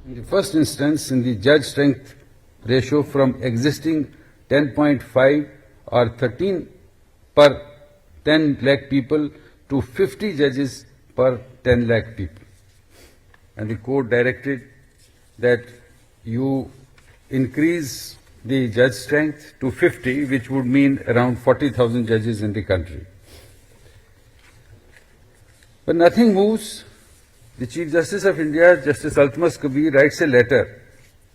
In the first instance, in the judge strength ratio from existing 10.5 or 13 per 10 lakh people to 50 judges per 10 lakh people. And the court directed that you increase the judge strength to 50, which would mean around 40,000 judges in the country. But nothing moves. The Chief Justice of India, Justice Altmas Kabir, writes a letter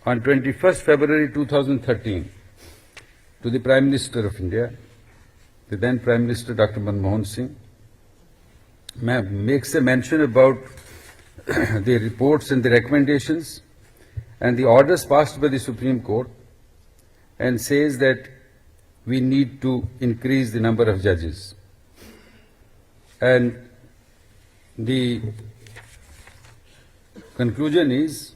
on 21st February 2013 to the Prime Minister of India, the then Prime Minister Dr. Manmohan Singh, makes a mention about the reports and the recommendations and the orders passed by the Supreme Court, and says that we need to increase the number of judges. And the conclusion is,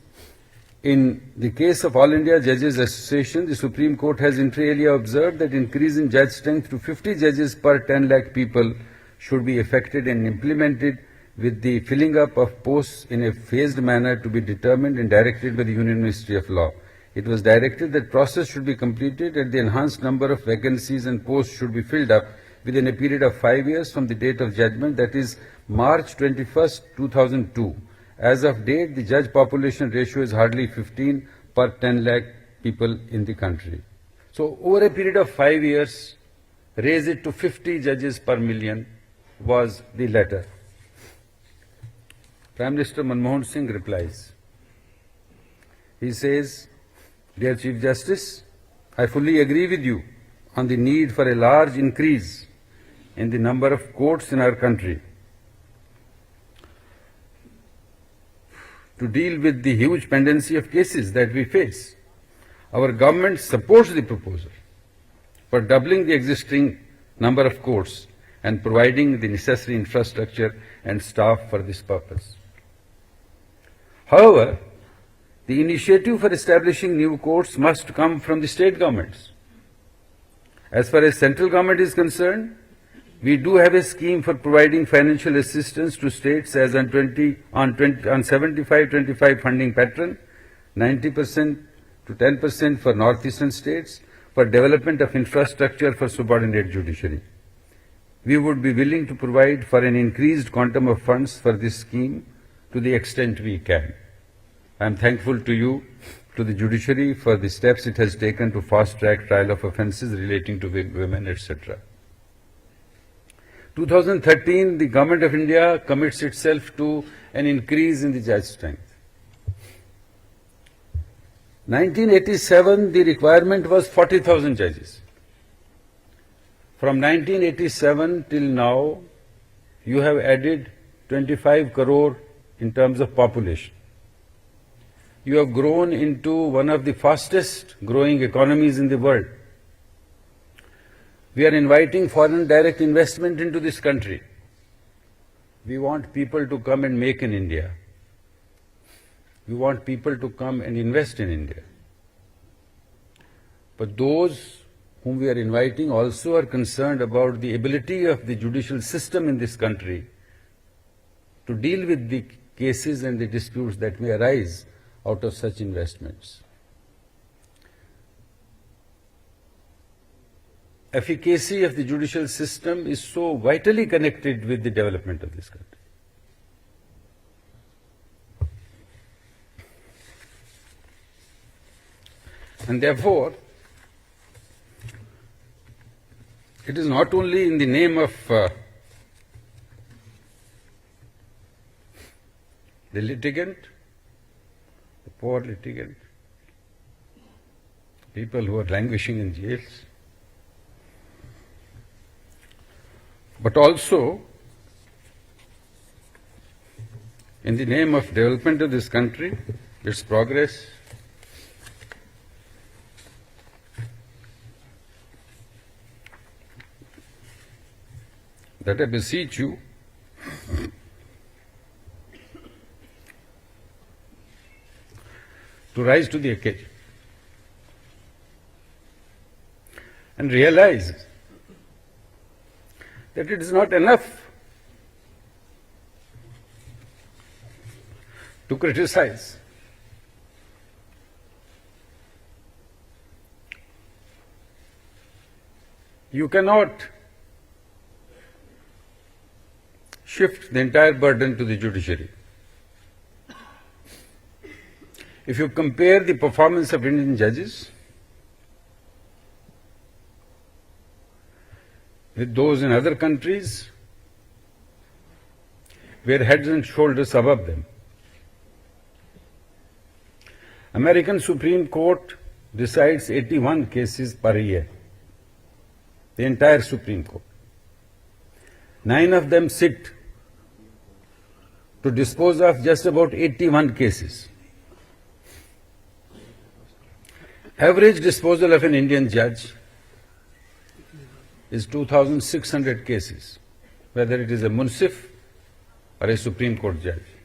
in the case of All India Judges Association, the Supreme Court has inter alia observed that increase in judge strength to 50 judges per 10 lakh people should be effected and implemented with the filling up of posts in a phased manner to be determined and directed by the Union Ministry of Law. It was directed that process should be completed and the enhanced number of vacancies and posts should be filled up within a period of 5 years from the date of judgment, that is March 21st, 2002. As of date, the judge population ratio is hardly 15 per 10 lakh people in the country. So over a period of 5 years, raise it to 50 judges per million was the letter. Prime Minister Manmohan Singh replies. He says, "Dear Chief Justice, I fully agree with you on the need for a large increase in the number of courts in our country to deal with the huge pendency of cases that we face. Our government supports the proposal for doubling the existing number of courts and providing the necessary infrastructure and staff for this purpose. However, the initiative for establishing new courts must come from the state governments. As far as central government is concerned, we do have a scheme for providing financial assistance to states as on 75-25 funding pattern, 90% to 10% for northeastern states for development of infrastructure for subordinate judiciary. We would be willing to provide for an increased quantum of funds for this scheme to the extent we can. I am thankful to you, to the judiciary, for the steps it has taken to fast-track trial of offences relating to women, etc. 2013, the Government of India commits itself to an increase in the judge strength. 1987, the requirement was 40,000 judges. From 1987 till now, you have added 25 crore in terms of population. You have grown into one of the fastest growing economies in the world. We are inviting foreign direct investment into this country. We want people to come and make in India. We want people to come and invest in India. But those whom we are inviting also are concerned about the ability of the judicial system in this country to deal with the cases and the disputes that may arise out of such investments. Efficacy of the judicial system is so vitally connected with the development of this country. And therefore, it is not only in the name of the litigant, the poor litigant, people who are languishing in jails, but also in the name of development of this country, its progress, that I beseech you to rise to the occasion and realize that it is not enough to criticize You cannot shift the entire burden to the judiciary. If you compare the performance of Indian judges with those in other countries, we are heads and shoulders above them. American Supreme Court decides 81 cases per year. The entire Supreme Court. 9 of them sit to dispose of just about 81 cases. Average disposal of an Indian judge is 2,600 cases, whether it is a munsif or a Supreme Court judge.